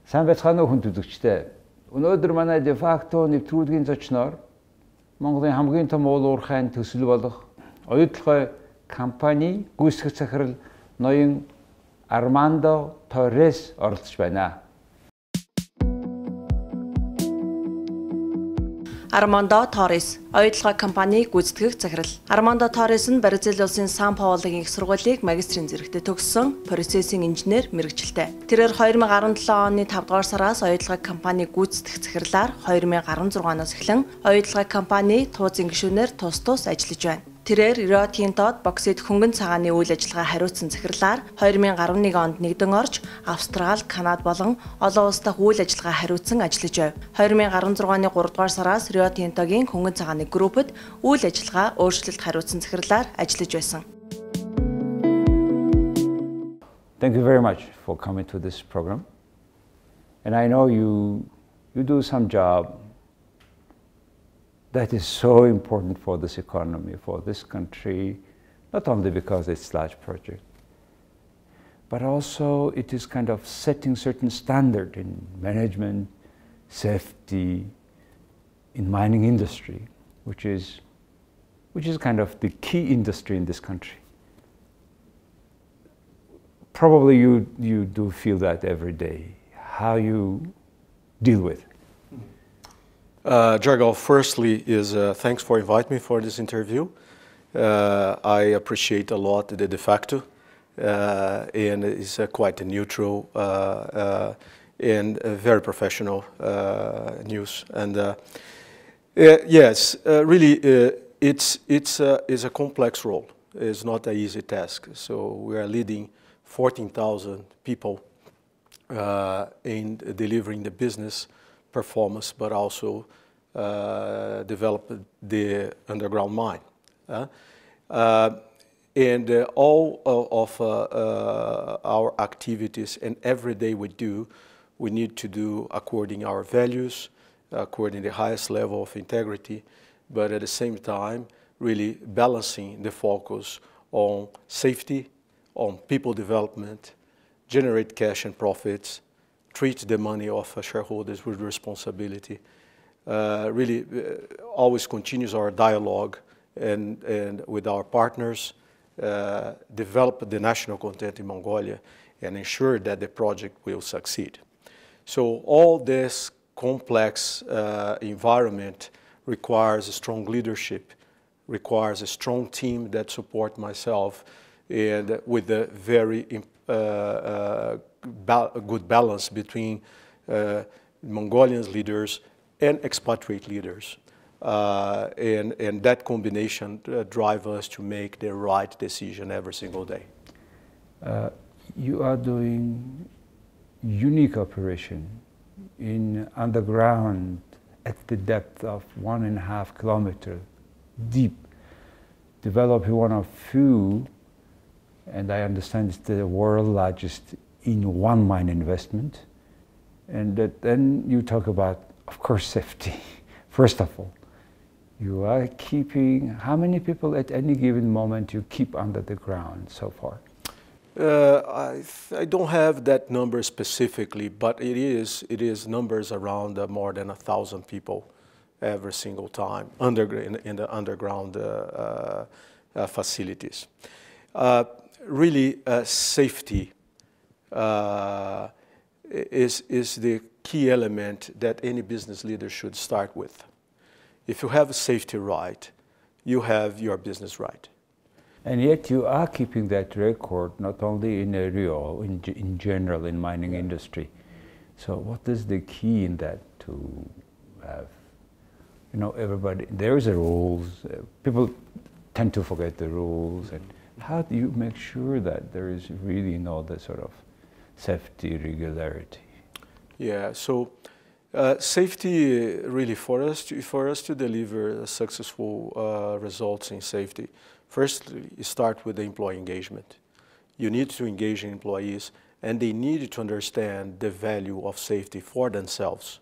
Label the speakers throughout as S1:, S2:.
S1: Сайн байцгаана уу хүн үзэгчдээ. Өнөөдөр манай де факто нэвтрүүлгийн зочноор Монголын хамгийн том уурхайн төсөл болох аюулгүй компанийн гүйцэтгэх захирал ноён Армандо Торрес оролцож байна.
S2: Армандо Торрес, аюулгүй компанийн гүйцэтгэх захирал. Армандо Торрес нь Бразил улсын Сан Паулогийн их сургуулийг магистрийн зэрэгтээ төгссөн процессинг инженер мэргэжилтэй. Тэрээр 2017 оны 5 дугаар сараас аюулгүй компанийн гүйцэтгэх захирлаар 2016 оноос эхлэн аюулгүй компани туузын гишүүнээр тус тус ажиллаж байна. Тэрээр Риотинтод боксит хөнгөн цагааны үйл ажиллагаа хариуцсан захирлаар 2011 онд нэгдэн орж Австрали, Канада болон олон улс дахь үйл ажиллагаа хариуцсан ажиллаж байв. 2016 оны 3 дугаар сараас Риотинтогийн хөнгөн цагааны группэд үйл ажиллагаа өөрчлөлт хариуцсан захирлаар ажиллаж байсан.
S1: Thank you very much for coming to this program. And I know you do some job that is so important for this economy, for this country, not only because it's a large project, but also it is kind of setting certain standard in management, safety, in mining industry, which is kind of the key industry in this country. Probably you do feel that every day, how you deal with it.
S3: Jargal, firstly, thanks for inviting me for this interview. I appreciate a lot the de facto, and it's quite a neutral and very professional news. And yes, really, it's a complex role. It's not an easy task. So we are leading 14,000 people in delivering the business performance, but also develop the underground mine. And all of our activities and every day we need to do according our values, according the highest level of integrity, but at the same time, really balancing the focus on safety, on people development, generate cash and profits, treat the money of shareholders with responsibility. Really always continues our dialogue and with our partners, develop the national content in Mongolia and ensure that the project will succeed. So all this complex environment requires a strong leadership, requires a strong team that support myself, and with a very good balance between Mongolian leaders and expatriate leaders. And that combination drives us to make the right decision every single day.
S1: You are doing unique operation in underground at the depth of 1.5 kilometers deep, developing one of few, and I understand it's the world largest in one mine investment. And then you talk about, of course, safety. First of all, you are keeping, how many people at any given moment you keep under the ground so far?
S3: I don't have that number specifically, but it is numbers around more than 1,000 people every single time in the underground facilities. Really, safety is the key element that any business leader should start with. If you have safety right, you have your business right.
S1: And yet you are keeping that record not only in Rio, in general in mining industry. So what is the key in that to have, you know, everybody, there is a rules, people tend to forget the rules, and how do you make sure that there is really the sort of safety regularity? Yeah,
S3: so safety really for us to deliver successful results in safety. Firstly, start with the employee engagement. You need to engage employees, and they need to understand the value of safety for themselves.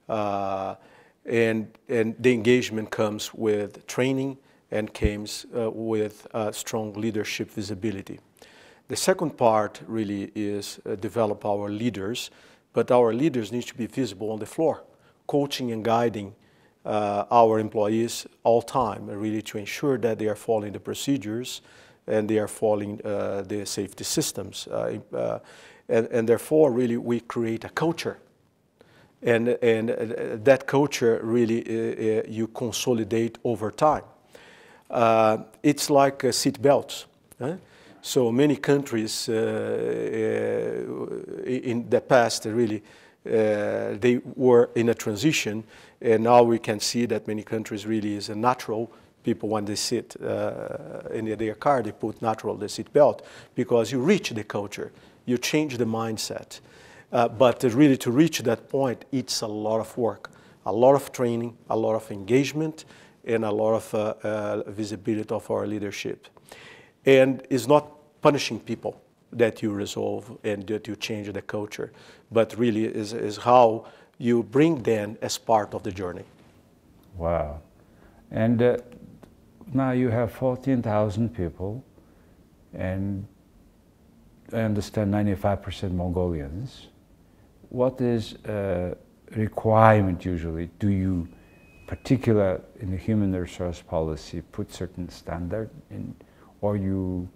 S3: And the engagement comes with training and comes with strong leadership visibility. The second part really is develop our leaders, but our leaders need to be visible on the floor, coaching and guiding our employees all time, really to ensure that they are following the procedures and they are following the safety systems. And therefore, really, we create a culture. And that culture really you consolidate over time. It's like seat belts. So many countries in the past really they were in a transition, and now we can see that many countries really is a natural. People when they sit in their car, they put natural the seat belt because you reach the culture, you change the mindset. But really to reach that point, it's a lot of work, a lot of training, a lot of engagement, and a lot of visibility of our leadership. And it's not punishing people that you resolve and that you change the culture, but really is how you bring them as part of the journey.
S1: Wow. And now you have 14,000 people, and I understand 95% Mongolians. What is a requirement usually? Do you, particular in the human resource policy, put certain standard in, or you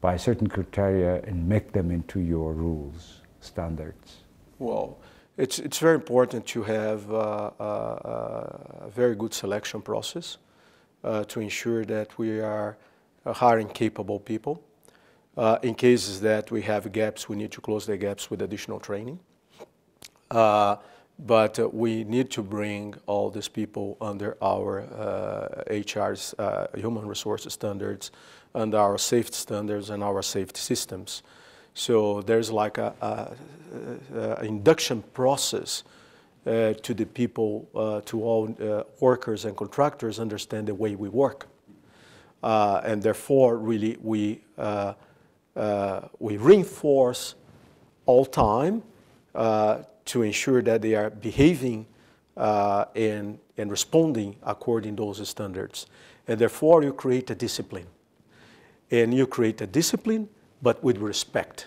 S1: by certain criteria and make them into your rules, standards?
S3: Well, it's very important to have a very good selection process to ensure that we are hiring capable people. In cases that we have gaps, we need to close the gaps with additional training. But we need to bring all these people under our HR's human resources standards, and our safety standards and our safety systems. So there's like a induction process to the people, to all workers and contractors understand the way we work. And therefore, really, we reinforce all time to ensure that they are behaving and responding according to those standards. And therefore, you create a discipline. And you create a discipline, but with respect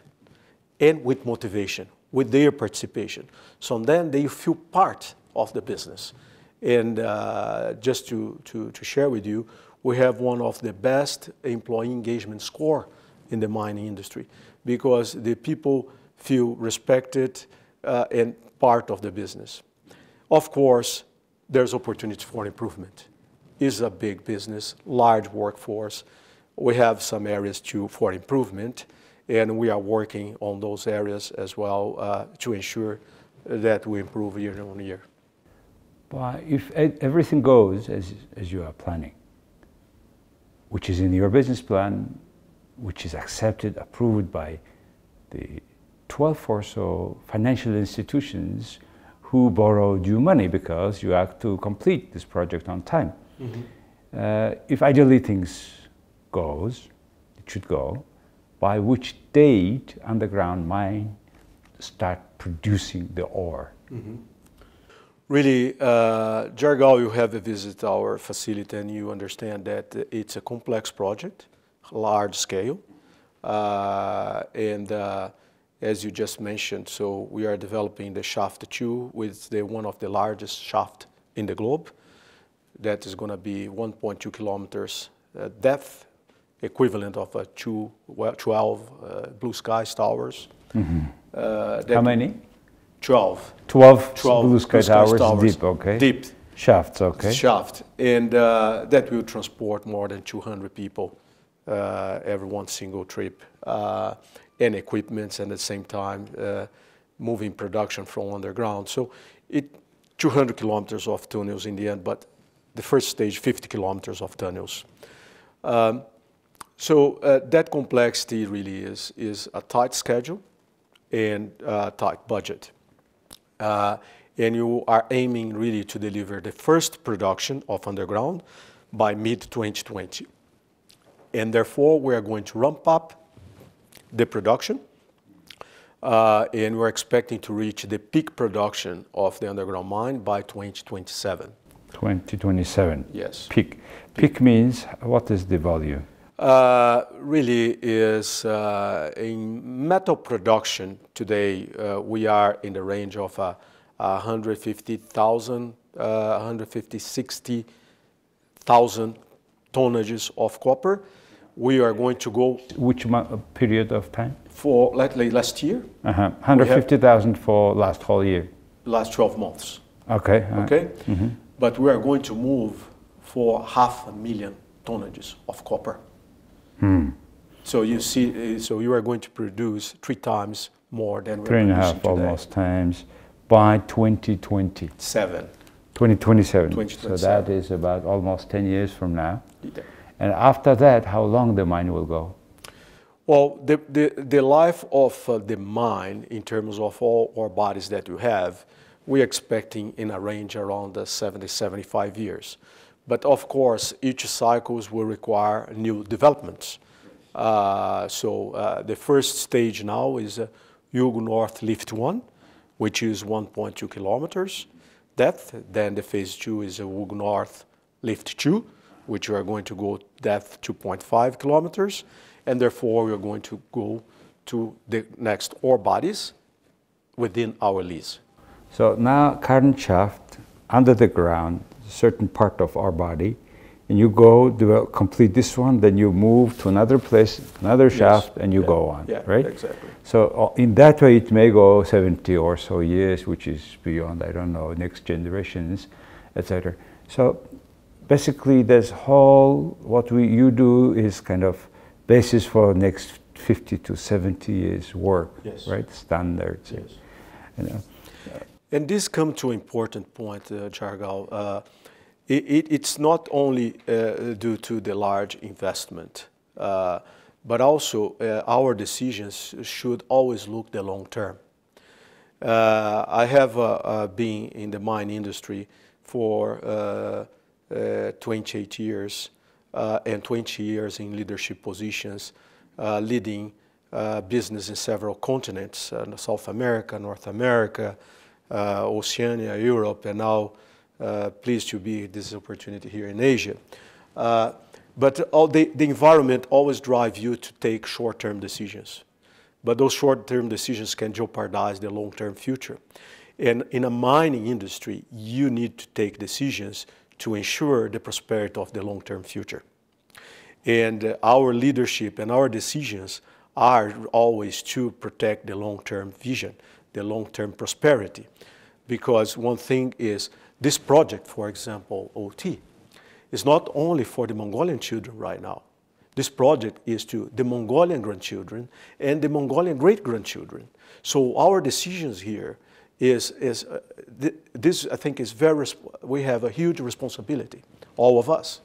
S3: and with motivation, with their participation. So then they feel part of the business. And just to share with you, we have one of the best employee engagement score in the mining industry because the people feel respected and part of the business. Of course, there's opportunity for improvement. It's a big business, large workforce. We have some areas for improvement, and we are working on those areas as well to ensure that we improve year on year.
S1: But if everything goes as you are planning, which is in your business plan, which is accepted, approved by the 12 or so financial institutions who borrowed you money because you have to complete this project on time. Mm-hmm. If ideally things goes, it should go, by which date underground mine start producing the ore?
S3: Mm-hmm. Really, Jargal, you have visited our facility and you understand that it's a complex project, large scale, and as you just mentioned, so we are developing the shaft 2 with one of the largest shaft in the globe. That is going to be 1.2 kilometers depth, equivalent of 12 Blue Sky towers. Mm-hmm.
S1: How many?
S3: 12.
S1: 12 Blue Sky towers deep, okay.
S3: Deep.
S1: Shafts, okay.
S3: Shaft. And that will transport more than 200 people every one single trip. And equipments, and at the same time moving production from underground. So 200 kilometers of tunnels in the end, but the first stage, 50 kilometers of tunnels. So that complexity really is a tight schedule and a tight budget. And you are aiming really to deliver the first production of underground by mid-2020. And therefore, we are going to ramp up the production, and we're expecting to reach the peak production of the underground mine by 2027.
S1: 2027?
S3: Yes.
S1: Peak. Peak means, what is the volume?
S3: Really is in metal production today. We are in the range of 150,000, 60,000 tonnages of copper. We are going to go.
S1: Which period of time?
S3: For lately last year.
S1: 150,000 for last whole year.
S3: Last 12 months.
S1: Okay.
S3: Okay. But we are going to move for 500,000 tonnages of copper. So you see, so you are going to produce 3 times more than we're producing today.
S1: 3.5 almost times by 2027. 2027. So that is about almost 10 years from now.
S3: Yeah.
S1: And after that, how long the mine will go?
S3: Well, the life of the mine, in terms of all ore bodies that you have, we're expecting in a range around 70, 75 years. But of course, each cycles will require new developments. The first stage now is Yugo North Lift 1, which is 1.2 kilometers depth. Then the phase 2 is Yugo North Lift 2, which we are going to go depth 2.5 kilometers. And therefore, we are going to go to the next ore bodies within our lease.
S1: So now current shaft under the ground, certain part of our body, and you go complete this one, then you move to another place, another shaft, and you go on, right?
S3: Exactly.
S1: So in that way, it may go 70 or so years, which is beyond, I don't know, next generations, etc. So basically, this whole, what you do is kind of basis for next 50 to 70 years work, right? Standards.
S3: Yes.
S1: You know.
S3: And this comes to an important point, Jargal. It's not only due to the large investment, but also our decisions should always look the long term. I have been in the mine industry for 28 years and 20 years in leadership positions, leading business in several continents, South America, North America, Oceania, Europe, and now pleased to be this opportunity here in Asia. But the environment always drives you to take short-term decisions. But those short-term decisions can jeopardize the long-term future. And in a mining industry, you need to take decisions to ensure the prosperity of the long-term future. And our leadership and our decisions are always to protect the long-term vision, the long-term prosperity. Because one thing is, this project, for example, OT, is not only for the Mongolian children right now. This project is to the Mongolian grandchildren and the Mongolian great-grandchildren. So our decisions here this I think is we have a huge responsibility, all of us,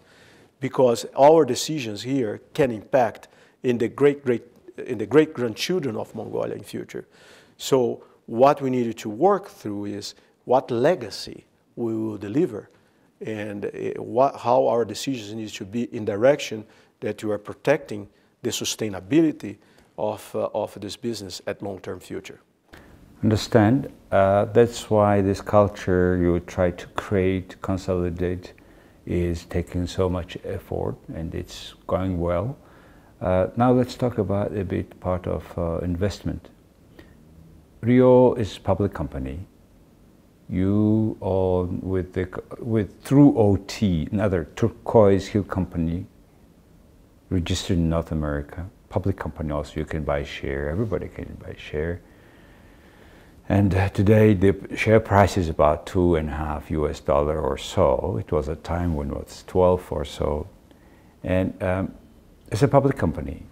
S3: because our decisions here can impact in the great-grandchildren of Mongolia in future. So what we needed to work through is what legacy we will deliver and how our decisions need to be in direction that you are protecting the sustainability of this business at long-term future.
S1: Understand. That's why this culture you try to create, consolidate, is taking so much effort, and it's going well. Now let's talk about a bit part of investment. Rio is a public company. You own through OT, another turquoise hill company, registered in North America. Public company also, you can buy share. Everybody can buy share. And today the share price is about $2.5 US or so. It was a time when it was 12 or so. And it's a public company.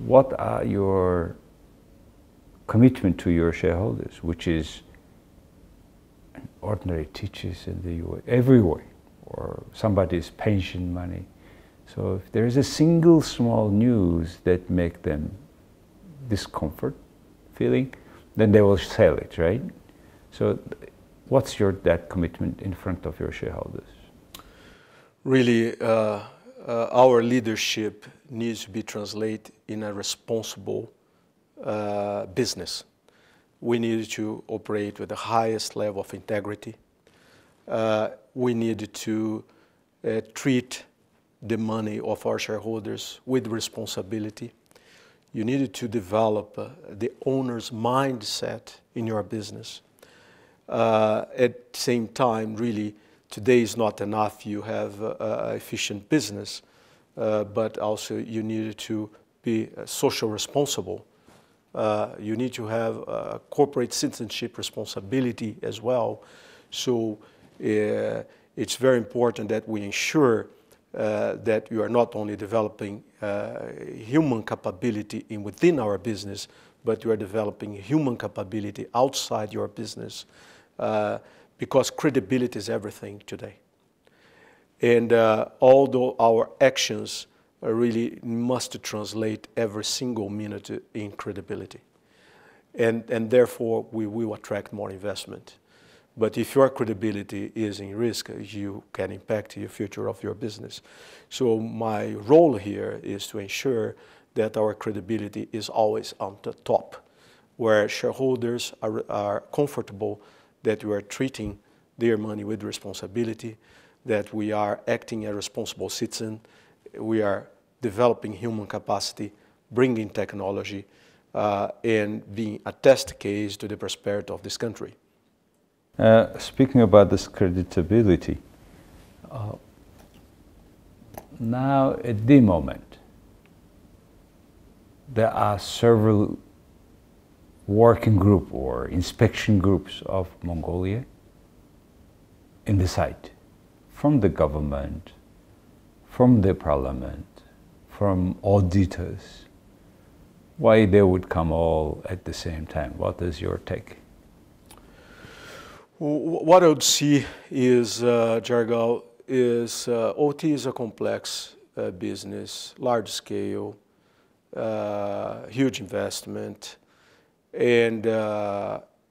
S1: What are your commitment to your shareholders, which is ordinary teachers in the US, everywhere, or somebody's pension money. So if there is a single small news that make them discomfort feeling, then they will sell it, right? So what's that commitment in front of your shareholders?
S3: Really, our leadership needs to be translated in a responsible business. We need to operate with the highest level of integrity. We need to treat the money of our shareholders with responsibility. You needed to develop the owner's mindset in your business. At the same time, really, today is not enough. You have an efficient business, but also you needed to be social responsible. You need to have corporate citizenship responsibility as well. So it's very important that we ensure that you are not only developing human capability within our business, but you are developing human capability outside your business, because credibility is everything today. And although our actions really must translate every single minute in credibility. And therefore, we will attract more investment. But if your credibility is in risk, you can impact the future of your business. So my role here is to ensure that our credibility is always on the top, where shareholders are comfortable that we are treating their money with responsibility, that we are acting as a responsible citizen, we are developing human capacity, bringing technology, and being a test case to the prosperity of this country.
S1: Speaking about this creditability, now at the moment, there are several working group or inspection groups of Mongolia in the site, from the government, from the parliament, from auditors. Why they would come all at the same time? What is your take?
S3: What I would see is, Jargal, is OT is a complex business, large scale, huge investment, and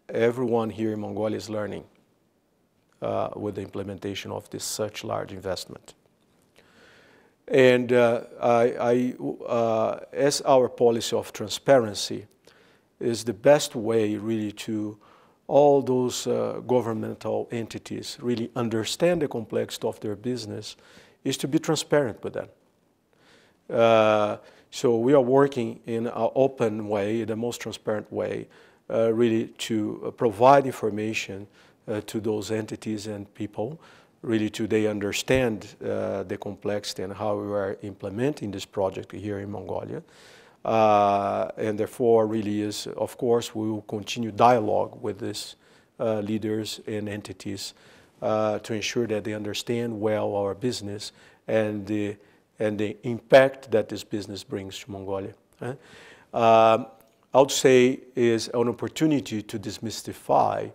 S3: everyone here in Mongolia is learning with the implementation of this such large investment. And as our policy of transparency is the best way really to all those governmental entities really understand the complexity of their business, is to be transparent with them. So we are working in an open way, the most transparent way, really to provide information to those entities and people, really to they understand the complexity and how we are implementing this project here in Mongolia. And therefore really is, of course, we will continue dialogue with these leaders and entities to ensure that they understand well our business and the impact that this business brings to Mongolia. I would say is an opportunity to demystify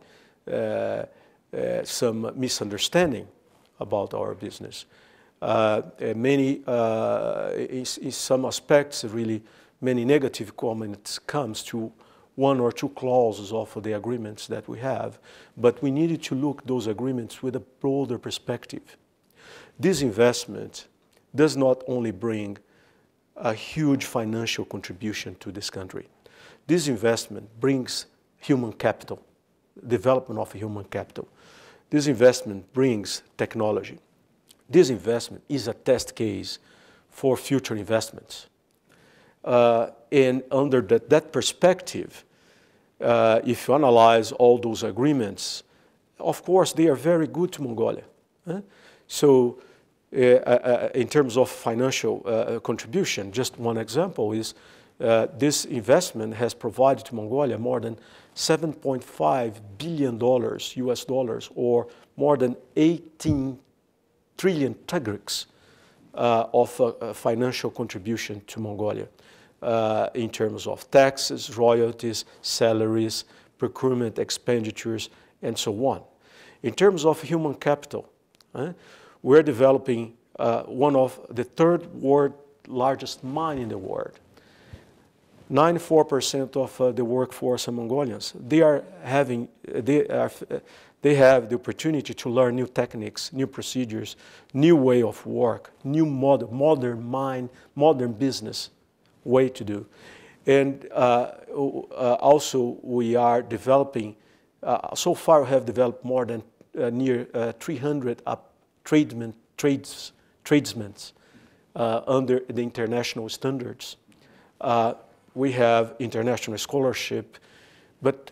S3: some misunderstanding about our business. In some aspects, really, many negative comments comes to one or two clauses of the agreements that we have, but we needed to look those agreements with a broader perspective. This investment does not only bring a huge financial contribution to this country. This investment brings human capital, development of human capital. This investment brings technology. This investment is a test case for future investments. And under that perspective, if you analyze all those agreements, of course, they are very good to Mongolia. So in terms of financial contribution, just one example is this investment has provided to Mongolia more than $7.5 billion US dollars, or more than 18 trillion tigriks of financial contribution to Mongolia in terms of taxes, royalties, salaries, procurement expenditures, and so on. In terms of human capital, we're developing one of the third world largest mine in the world. 94% of the workforce are Mongolians. They have the opportunity to learn new techniques, new procedures, new way of work, new modern business way to do. And also we are developing, so far we have developed more than near 300 tradesmen under the international standards. We have international scholarship, but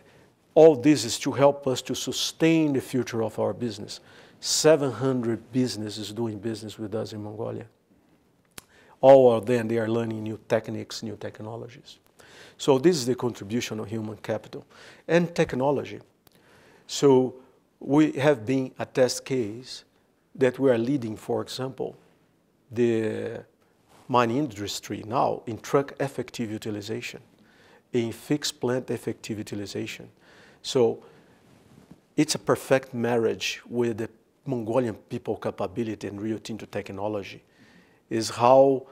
S3: all this is to help us to sustain the future of our business. 700 businesses doing business with us in Mongolia. All of them, they are learning new techniques, new technologies. So this is the contribution of human capital and technology. So we have been a test case that we are leading, for example, the mining industry now in truck effective utilization, in fixed plant effective utilization. So it's a perfect marriage with the Mongolian people capability and Rio Tinto technology, is how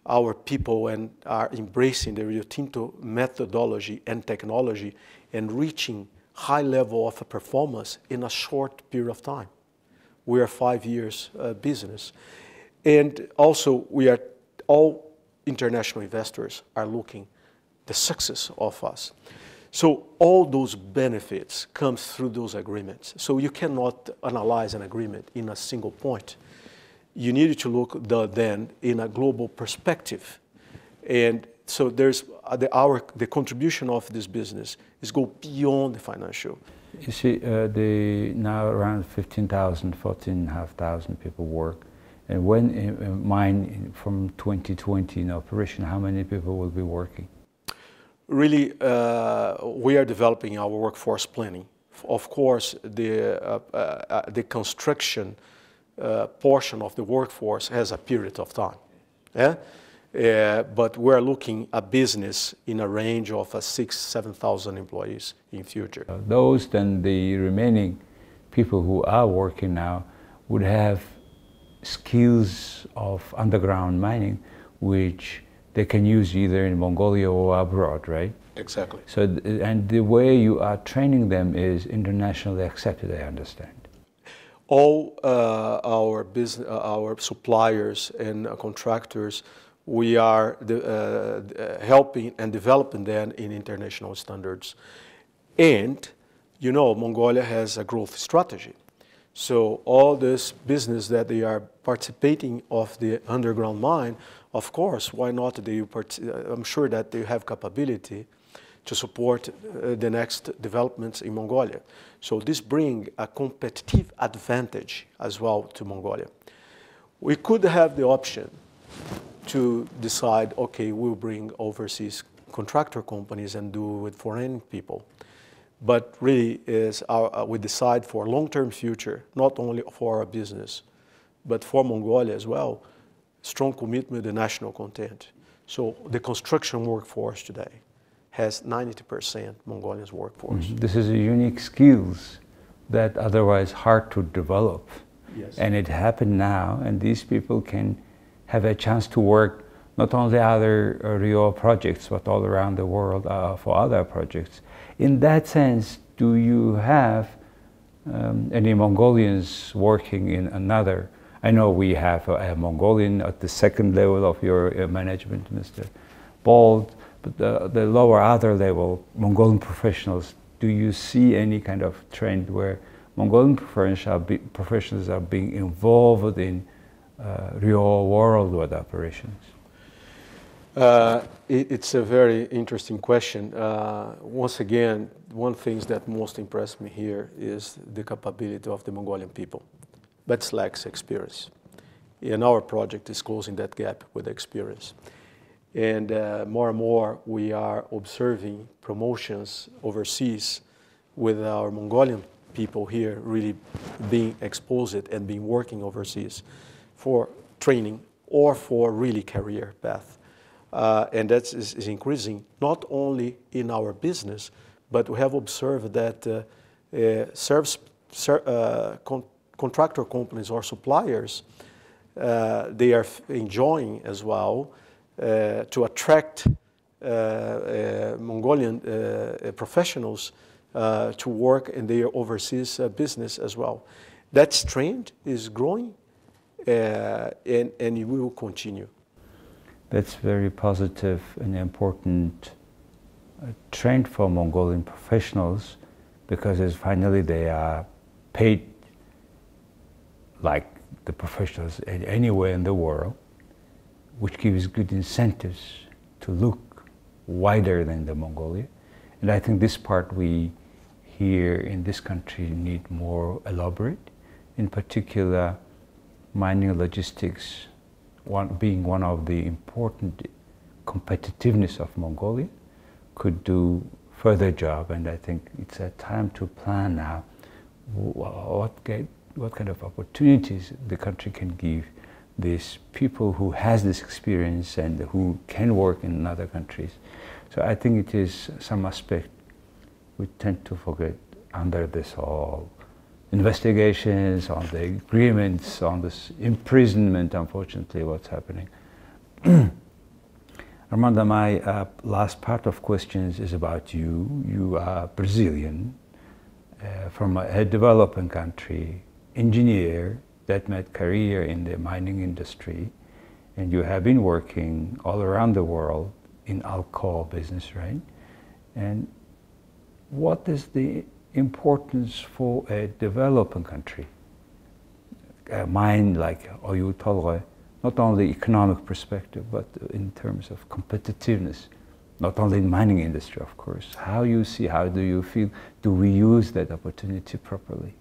S3: our people are embracing the Rio Tinto methodology and technology and reaching high level of performance in a short period of time. We are 5 years business. And also we are, all international investors are looking the success of us. So all those benefits comes through those agreements. So you cannot analyze an agreement in a single point. You need to look then in a global perspective. And so there's the contribution of this business is go beyond the financial.
S1: You see, now around 15,000, 14,500 people work. And when mine from 2020 in operation, how many people will be working?
S3: Really, we are developing our workforce planning. Of course, the construction portion of the workforce has a period of time. Yeah? But we're looking at business in a range of 6,000 to 7,000 employees in future.
S1: Those then, the remaining people who are working now would have skills of underground mining, which they can use either in Mongolia or abroad, right?
S3: Exactly.
S1: So, and the way you are training them is internationally accepted, I understand.
S3: All our suppliers and contractors, we are helping and developing them in international standards. And, you know, Mongolia has a growth strategy. So all this business that they are participating of the underground mine, of course, why not? I'm sure that they have capability to support the next developments in Mongolia. So this brings a competitive advantage as well to Mongolia. We could have the option to decide, okay, we'll bring overseas contractor companies and do with foreign people. But really we decide for long-term future, not only for our business, but for Mongolia as well, strong commitment to national content. So the construction workforce today has 90% Mongolian workforce.
S1: Mm-hmm. This is a unique skills that otherwise hard to develop.
S3: Yes.
S1: And it happened now, and these people can have a chance to work not only other Rio projects, but all around the world for other projects. In that sense, do you have any Mongolians working in another? I know we have a Mongolian at the second level of your management, Mr. Bald, but the lower other level, Mongolian professionals, do you see any kind of trend where Mongolian professionals are being involved in real worldwide operations?
S3: It's a very interesting question. Once again, one thing that most impressed me here is the capability of the Mongolian people, but lacks experience. And our project is closing that gap with experience. And more we are observing promotions overseas with our Mongolian people here really being exposed and being working overseas for training or for really career path. And that is increasing not only in our business, but we have observed that contractor companies or suppliers, they are enjoying as well to attract Mongolian professionals to work in their overseas business as well. That trend is growing and it will continue.
S1: That's very positive and important trend for Mongolian professionals, because finally they are paid like the professionals anywhere in the world. which gives good incentives to look wider than the Mongolia. And I think this part we here in this country need more elaborate. In particular, mining logistics being one of the important competitiveness of Mongolia could do further job, and I think it's a time to plan now what kind of opportunities the country can give these people who has this experience and who can work in other countries. So I think it is some aspect we tend to forget under this whole investigations, on the agreements, on this imprisonment, unfortunately, what's happening. Armando, my last part of questions is about you. You are Brazilian, from a developing country, engineer that made career in the mining industry, and you have been working all around the world in alcohol business, right? And what is the importance for a developing country, a mine like толгой, not only economic perspective, but in terms of competitiveness, not only in mining industry, of course. How you see, how do you feel, do we use that opportunity properly?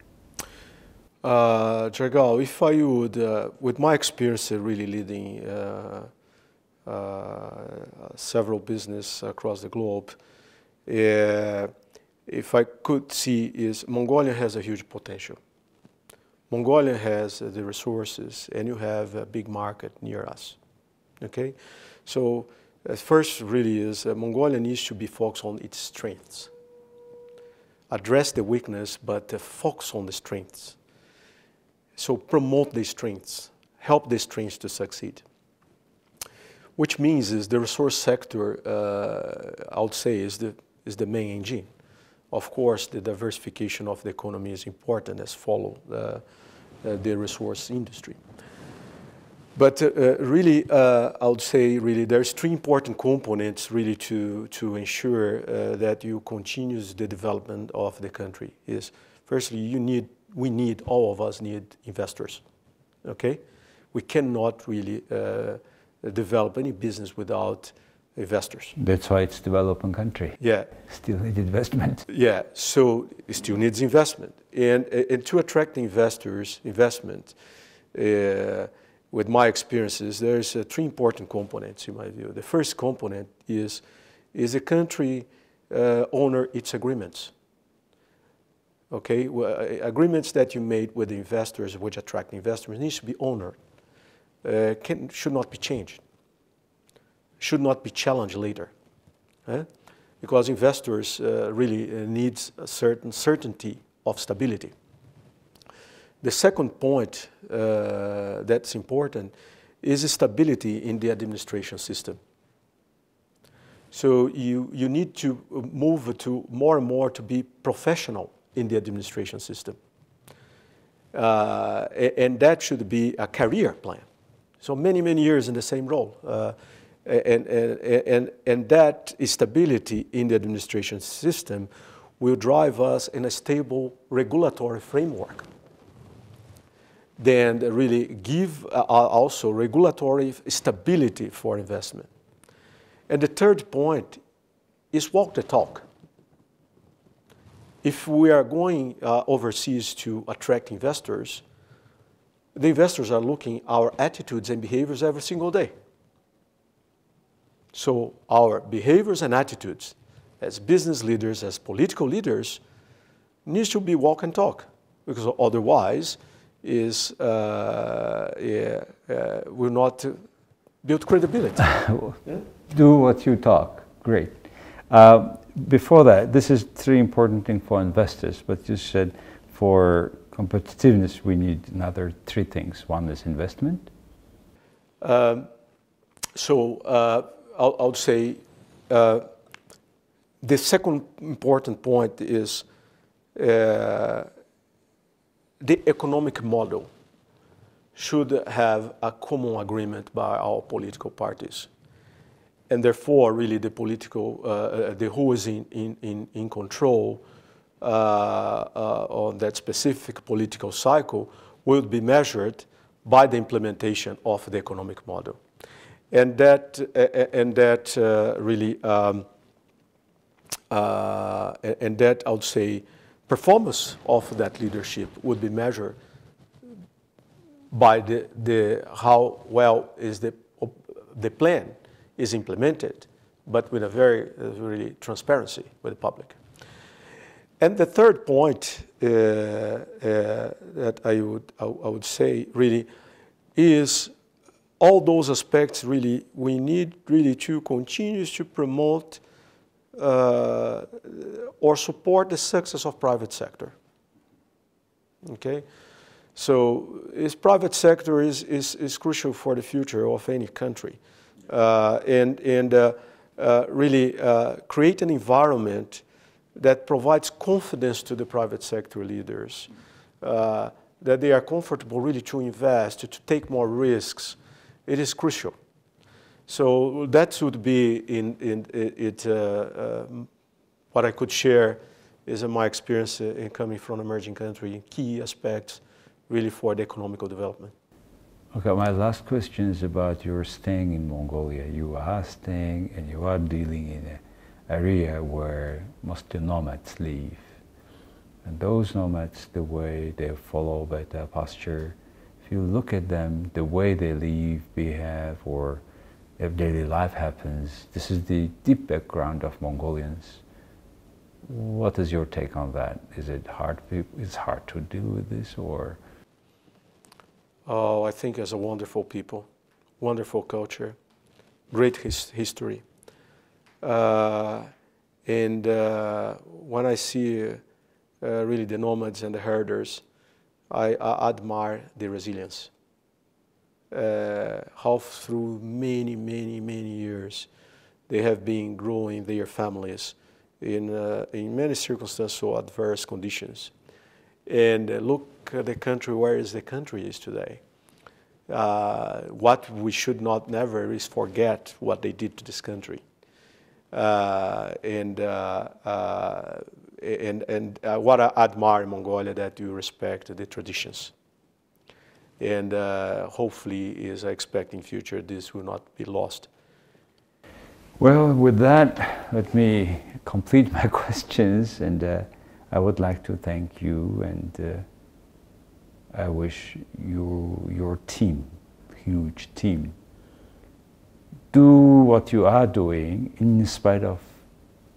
S3: Dragal, if I would, with my experience really leading several business across the globe, if I could see is Mongolia has a huge potential. Mongolia has the resources, and you have a big market near us. Okay, so first really is Mongolia needs to be focused on its strengths. Address the weakness, but focus on the strengths. So promote the strengths, help the strengths to succeed. Which means is the resource sector, I would say, is the main engine. Of course, the diversification of the economy is important as follow the resource industry. But really, I would say really there's three important components really to ensure that you continue the development of the country. Is firstly, all of us need investors. Okay, we cannot really develop any business without investors.
S1: That's why it's developing country.
S3: Yeah.
S1: Still need investment.
S3: Yeah, so it still needs investment. And to attract investment, with my experiences, there's three important components in my view. The first component is the country honor its agreements. Okay, agreements that you made with the investors, which attract investors, needs to be honored. Should not be changed. Should not be challenged later, because investors really needs a certain certainty of stability. The second point that's important is stability in the administration system. So you need to move to more and more to be professional in the administration system, and that should be a career plan. So many years in the same role. And that stability in the administration system will drive us in a stable regulatory framework. Then really give also regulatory stability for investment. And the third point is walk the talk. If we are going overseas to attract investors, the investors are looking at our attitudes and behaviors every single day. So our behaviors and attitudes as business leaders, as political leaders, needs to be walk and talk, because otherwise will not build credibility.
S1: Do what you talk. Great. Before that, this is three important things for investors, but you said for competitiveness we need another three things. One is investment. I would say the second important point is the economic model should have a common agreement by our political parties. And therefore, really the political, who is in control on that specific political cycle will be measured by the implementation of the economic model.
S3: And that really, and that I would say, performance of that leadership would be measured by how well is the plan is implemented, but with a very really transparency with the public. And the third point that I would say really is all those aspects really we need really to continue to promote or support the success of private sector. Okay, so this private sector is crucial for the future of any country, and really create an environment that provides confidence to the private sector leaders, that they are comfortable really to invest, to take more risks. It is crucial. So that would be what I could share is my experience in coming from an emerging country, key aspects really for the economical development.
S1: Okay, my last question is about your staying in Mongolia. You are staying and you are dealing in an area where most of the nomads live. And those nomads, the way they follow better pasture, if you look at them, the way they live, behave, or if daily life happens, this is the deep background of Mongolians. What is your take on that? Is it hard? It's hard to deal with this, or?
S3: Oh, I think it's a wonderful people, wonderful culture, great history. And when I see really the nomads and the herders, I admire the resilience. How through many years they have been growing their families in many circumstances or adverse conditions. And look at the country, where is the country is today. What we should not never is forget what they did to this country. And what I admire in Mongolia, that you respect the traditions. And hopefully, is I expect in future, this will not be lost.
S1: Well, with that, let me complete my questions, and I would like to thank you, and I wish your team, huge team, do what you are doing in spite of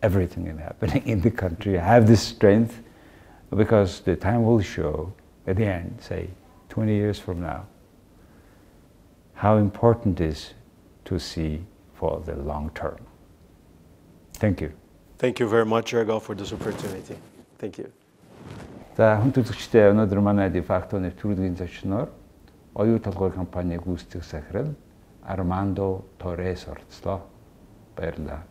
S1: everything that's happening in the country. Have this strength, because the time will show at the end, say 20 years from now, how important it is to see for the long term. Thank you.
S3: Thank you very much, Yargal, for this opportunity. Thank you.
S1: За хүн төлөвчтэй өнөөдөр манай дефакто нэвтрүүлгийн зочноор оюу толгой компанийн гүйцэтгэх захирал Армандо Торрес оролцлоо. Баярлалаа.